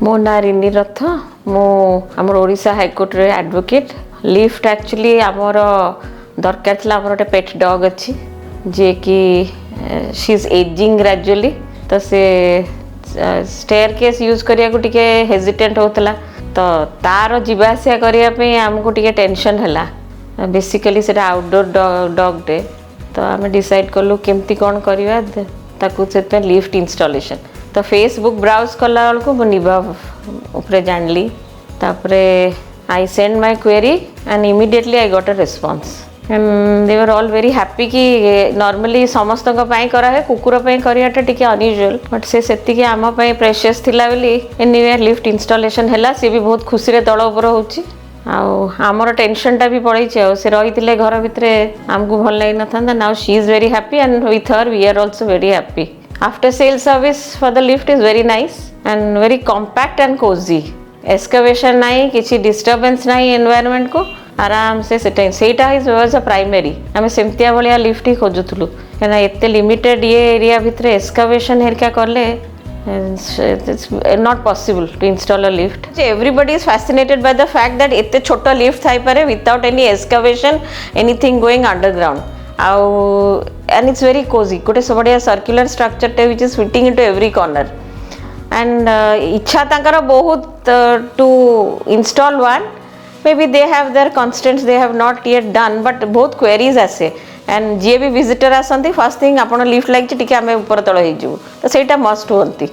मो ना रिनी रथ मो आमर ओडिशा हाईकोर्ट रे एडवोकेट लिफ्ट एक्चुअली आमर दरकार थला आमर गोटे पेट डॉग अच्छी जे कि शी इज एजिंग ग्रेजुअली तो से स्टेयर केस यूज करिया को टिके हेजिटेंट होतला तो तार जीवा आसिया करिया पे हमको टिके टेंशन हला बेसिकली से आउटडोर डॉग डे तो आम डिसाइड कलु केमती कौन करवा ताकू से लिफ्ट इंस्टॉलेशन तो फेसबुक ब्राउज कला बेलू मुझे निबाव उपरे जानली तापरे I send my query and immediately I got a response and they were all very happy कि नॉर्मली समस्त करा है कुकुर कराटा टिके अनयूजुअल बट से आम प्रेशियस थिला बोली एनीवे लिफ्ट इंस्टॉलेशन हैला सी भी बहुत खुशी रे तळ उपर होची आमर टेंशनटा भी पड़े से रही घर भितर आमको भल लगी न था now she is very happy and with her we are also very happy after sale service for the lift is very nice and very compact and cosy excavation नहीं किसी डिस्टर्बेंस नहीं एनवायरनमेंट को आराम से सेटा इज वाज अ प्राइमरी आम सेमतिया भाया lift ही खोजुलु कहीं एत लिमिटेड ये एरिया भितर एक्सकवेशन हेरिका कले it's not possible to install a lift. Everybody is fascinated by the fact that इतने छोटा lift थाई पारे without any excavation, anything going underground. And it's very cozy. गोटे सब बढ़िया circular structure टे which is fitting into every corner. And इच्छा तांकर बहुत to install one. Maybe they have their constraints they have not yet done, but बहुत queries आसे. And जी भी विजिटर आसती फर्स्ट थिंग आप लिफ्ट लगी टी आम ऊपर तल हो तो सहीटा मस्ट होती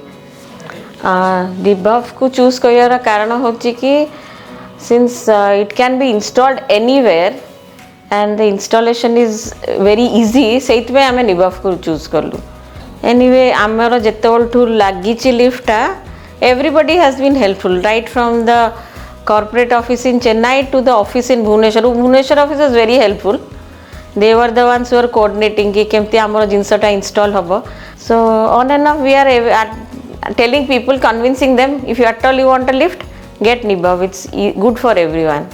निबाव को चूज कर कारण हूँ कि since it can be installed anywhere and the installation is very easy से आम निबाव को चूज कलु एनीवे आमर जिते लगी लिफ्टा everybody has been helpful right from the corporate office in Chennai to the office in Bhubaneswar office is very helpful. They were the ones who were coordinating कि केमती आमर जिनसटा install हबो. So on and off we are telling people, convincing them if you at all you want a lift, get Nibav. It's good for everyone.